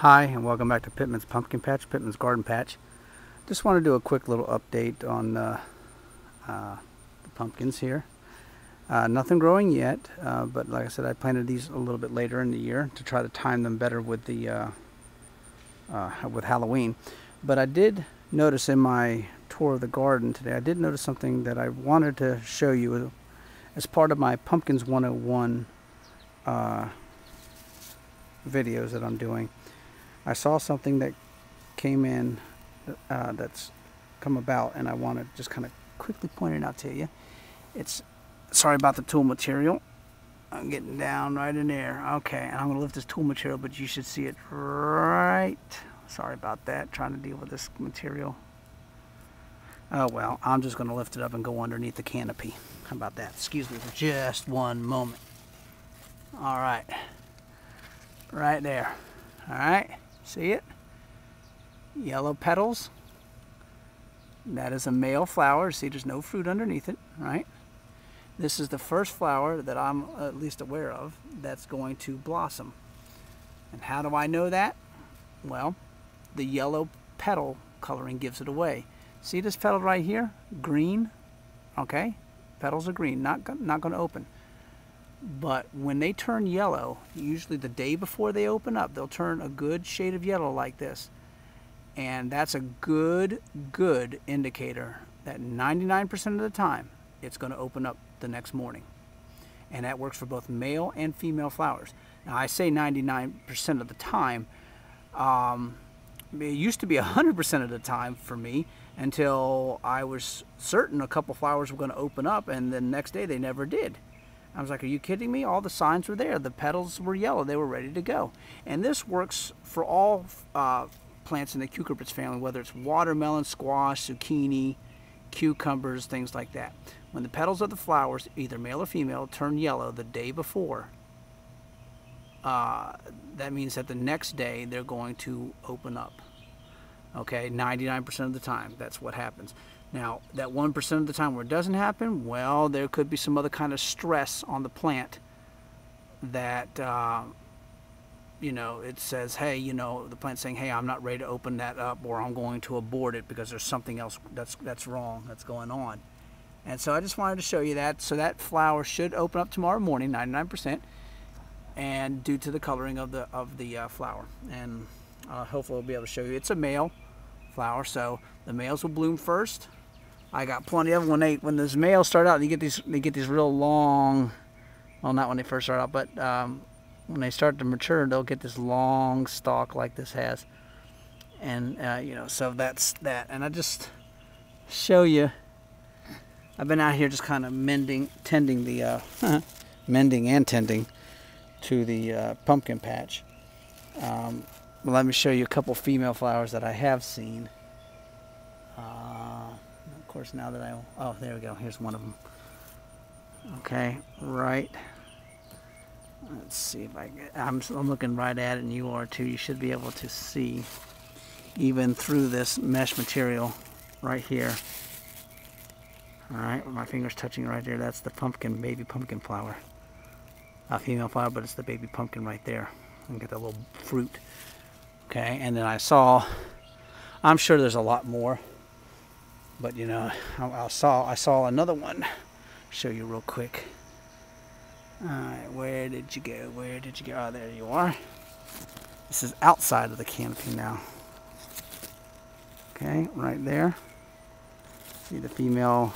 Hi, and welcome back to Pittman's Pumpkin Patch, Pittman's Garden Patch. Just want to do a quick little update on the pumpkins here. Nothing growing yet, but like I said, I planted these a little bit later in the year to try to time them better with the with Halloween. But I did notice in my tour of the garden today, I did notice something that I wanted to show you as part of my Pumpkins 101 videos that I'm doing. I saw something that came in that's come about, and I want to just kind of quickly point it out to you. It's, sorry about the tool material. I'm getting down right in there. Okay, and I'm going to lift this tool material, but you should see it right. Sorry about that, trying to deal with this material. Oh well, I'm just going to lift it up and go underneath the canopy. How about that? Excuse me for just one moment. All right. Right there. All right. See it? Yellow petals. That is a male flower. See, there's no fruit underneath it, right? This is the first flower that I'm at least aware of that's going to blossom. And how do I know that? Well, the yellow petal coloring gives it away. See this petal right here? Green. Okay? Petals are green, not going to open. But when they turn yellow, usually the day before they open up, they'll turn a good shade of yellow like this. And that's a good indicator that 99% of the time, it's going to open up the next morning. And that works for both male and female flowers. Now, I say 99% of the time. It used to be 100% of the time for me until I was certain a couple flowers were going to open up, and the next day they never did. I was like, are you kidding me? All the signs were there. The petals were yellow. They were ready to go. And this works for all plants in the cucurbits family, whether it's watermelon, squash, zucchini, cucumbers, things like that. When the petals of the flowers, either male or female, turn yellow the day before, that means that the next day they're going to open up. Okay, 99% of the time, that's what happens. Now, that 1% of the time where it doesn't happen, well, there could be some other kind of stress on the plant that, you know, it says, hey, you know, the plant's saying, hey, I'm not ready to open that up, or I'm going to abort it because there's something else that's wrong, that's going on. And so I just wanted to show you that. So that flower should open up tomorrow morning, 99%, and due to the coloring of the flower. And hopefully I'll be able to show you. It's a male flower, so the males will bloom first. I got plenty of them when those males start out. They get these real long, well, not when they first start out, but when they start to mature, they'll get this long stalk like this has. And you know, so that's that. And I just show you. I've been out here just kind of tending the mending and tending to the pumpkin patch. Well, let me show you a couple female flowers that I have seen. Of course, now that oh, there we go. Here's one of them. Okay, right. Let's see if I'm looking right at it, and you are too. You should be able to see even through this mesh material right here. All right, with my finger's touching right there. That's the pumpkin, baby pumpkin flower. A female flower, but it's the baby pumpkin right there. And get the little fruit. Okay, and then I'm sure there's a lot more, but you know, I saw another one. Show you real quick. All right, where did you go? Where did you go? Oh, there you are. This is outside of the canopy now. Okay, right there. See the female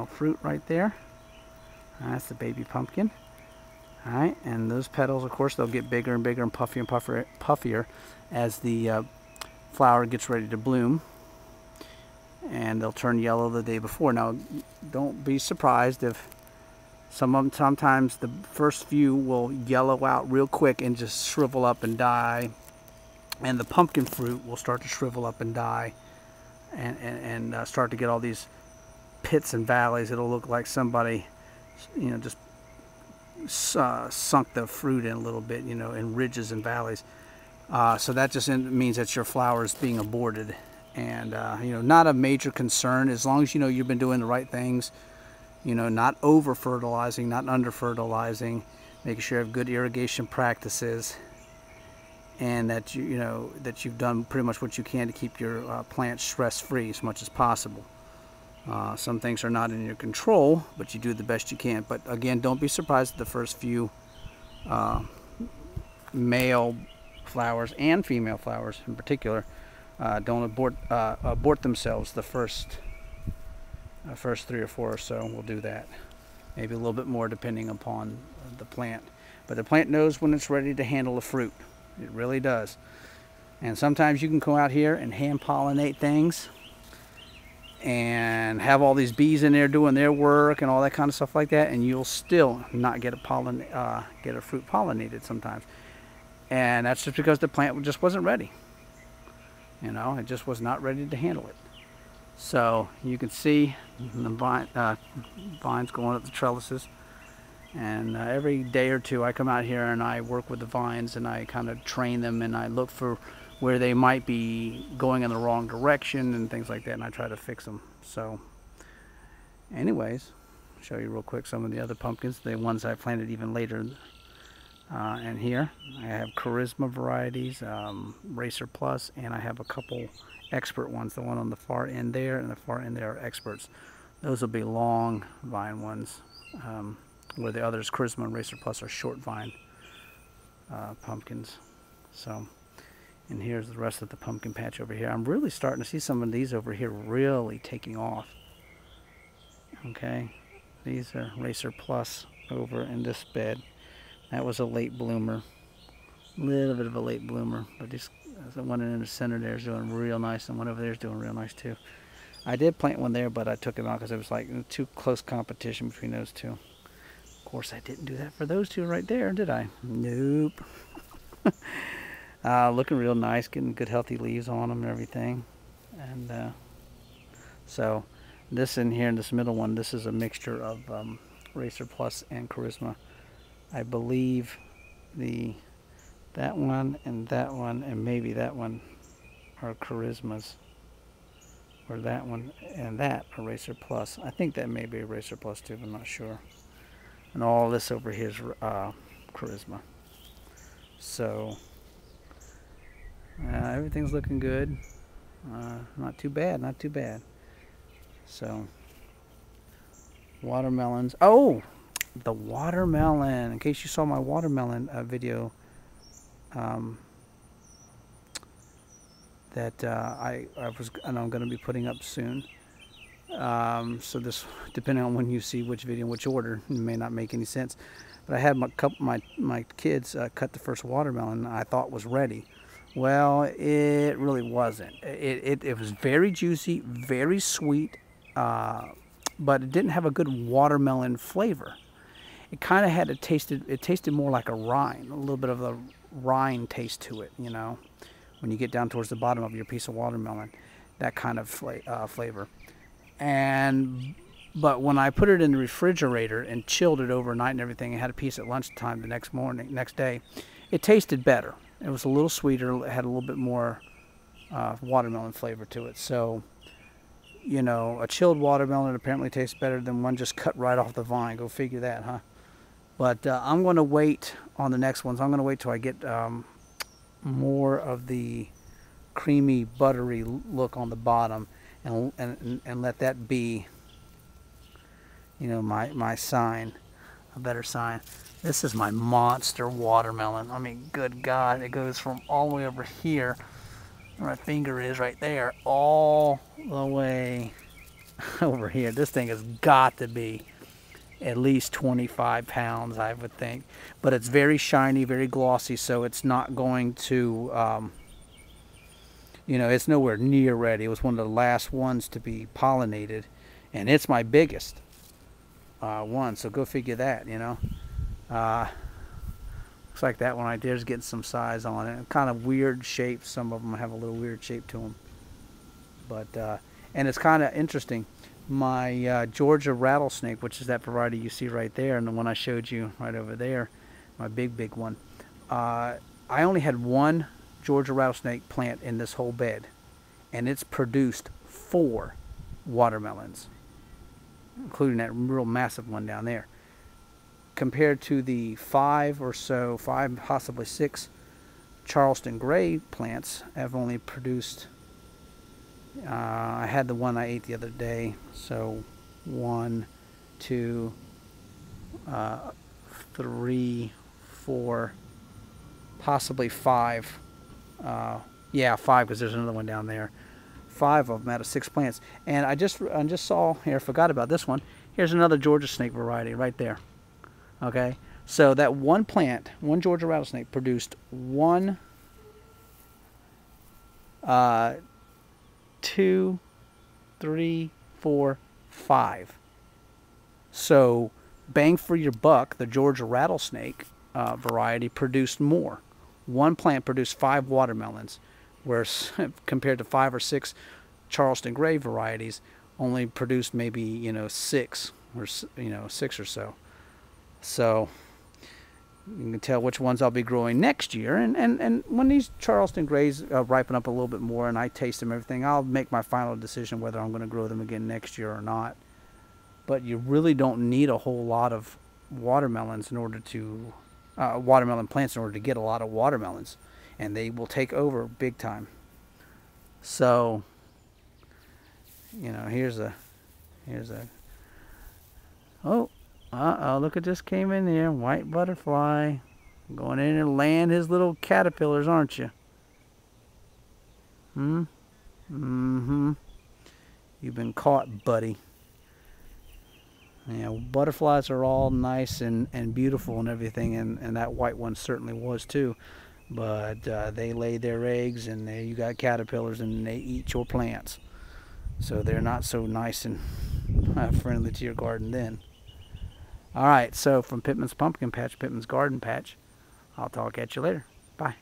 fruit right there. That's the baby pumpkin. Alright, and those petals, of course, they'll get bigger and bigger and puffier and puffier as the flower gets ready to bloom. And they'll turn yellow the day before. Now, don't be surprised if sometimes the first few will yellow out real quick and just shrivel up and die. And the pumpkin fruit will start to shrivel up and die and start to get all these pits and valleys. It'll look like somebody, you know, just sunk the fruit in a little bit, you know, in ridges and valleys. So that just means that your flower is being aborted. And, you know, not a major concern as long as, you know, you've been doing the right things, you know, not over fertilizing, not under fertilizing, making sure you have good irrigation practices. and that that you've done pretty much what you can to keep your plant stress-free as much as possible. Some things are not in your control, but you do the best you can. But again, don't be surprised at the first few male flowers and female flowers in particular don't abort themselves. The first 3 or 4 or so will do that. Maybe a little bit more depending upon the plant. But the plant knows when it's ready to handle a fruit. It really does. And sometimes you can go out here and hand pollinate things and have all these bees in there doing their work and all that kind of stuff like that, and you'll still not get a fruit pollinated sometimes. And that's just because the plant just wasn't ready. It just was not ready to handle it. So you can see the vines going up the trellises. And every day or two I come out here and I work with the vines and I kind of train them, and I look for where they might be going in the wrong direction and things like that, and I try to fix them. So anyways, I'll show you real quick some of the other pumpkins, the ones I planted even later. And here I have Charisma varieties, Racer Plus, and I have a couple expert ones. The one on the far end there and the far end there are experts. Those will be long vine ones, where the others, Charisma and Racer Plus, are short vine pumpkins. So, and here's the rest of the pumpkin patch over here. I'm really starting to see some of these over here really taking off. Okay, these are Racer Plus over in this bed. That was a late bloomer, a little bit of a late bloomer, but this the one in the center there is doing real nice, and one over there is doing real nice too. I did plant one there, but I took it out because it was like too close competition between those two. Of course, I didn't do that for those two right there, did I? Nope. Looking real nice, getting good healthy leaves on them and everything. And so this in here, in this middle one, this is a mixture of Racer Plus and Charisma. I believe that one and maybe that one are Charismas, or that one and that are Racer Plus. I think that may be a Racer Plus too, but I'm not sure. And all this over here is Charisma. So everything's looking good. Not too bad, not too bad. So watermelons. Oh, the watermelon. In case you saw my watermelon video that I'm going to be putting up soon. So this, depending on when you see which video in which order, it may not make any sense. But I had my kids cut the first watermelon I thought was ready. Well, it really wasn't. It was very juicy, very sweet, but it didn't have a good watermelon flavor. It kind of had it tasted more like a rind, a little bit of a rind taste to it, when you get down towards the bottom of your piece of watermelon, that kind of flavor. But when I put it in the refrigerator and chilled it overnight and everything, and had a piece at lunchtime the next day, it tasted better. It was a little sweeter. It had a little bit more watermelon flavor to it. So, a chilled watermelon apparently tastes better than one just cut right off the vine. Go figure that, huh? But I'm going to wait on the next ones. I'm going to wait till I get more of the creamy, buttery look on the bottom, and let that be, my sign, a better sign. This is my monster watermelon. I mean, good God, it goes from all the way over here, where my finger is right there, all the way over here. This thing has got to be at least 25 pounds, I would think. But it's very shiny, very glossy, so it's not going to, it's nowhere near ready. It was one of the last ones to be pollinated, and it's my biggest one, so go figure that, Looks like that one right there is getting some size on it. Kind of weird shapes. Some of them have a little weird shape to them. But, and it's kind of interesting. My Georgia rattlesnake, which is that variety you see right there, and the one I showed you right over there, my big one, I only had one Georgia rattlesnake plant in this whole bed, and it's produced 4 watermelons, including that real massive one down there, compared to the 5 or so, 5, possibly 6 Charleston gray plants have only produced, I had the one I ate the other day, so 1, 2, 3, 4, possibly 5. Yeah, 5, because there's another one down there. 5 of them out of 6 plants. And I just saw here, forgot about this one. Here's another Georgia snake variety right there. Okay, so that one plant, one Georgia rattlesnake, produced 1, 2, 3, 4, 5. So bang for your buck, the Georgia rattlesnake variety produced more. One plant produced 5 watermelons, whereas compared to 5 or 6 Charleston gray varieties only produced maybe 6 or 6 or so. So you can tell which ones I'll be growing next year, and when these Charleston grays ripen up a little bit more and I taste them and everything, I'll make my final decision whether I'm going to grow them again next year or not. But you really don't need a whole lot of watermelons in order to watermelon plants in order to get a lot of watermelons, and they will take over big time. So here's a oh, look, it just came in there, white butterfly going in and land his little caterpillars, aren't you? Mm-hmm. You've been caught, buddy. Butterflies are all nice and beautiful and everything, and that white one certainly was too. But they lay their eggs, and there you got caterpillars, and they eat your plants. So they're not so nice and friendly to your garden then. All right, so from Pittman's Pumpkin Patch, Pittman's Garden Patch, I'll talk at you later. Bye.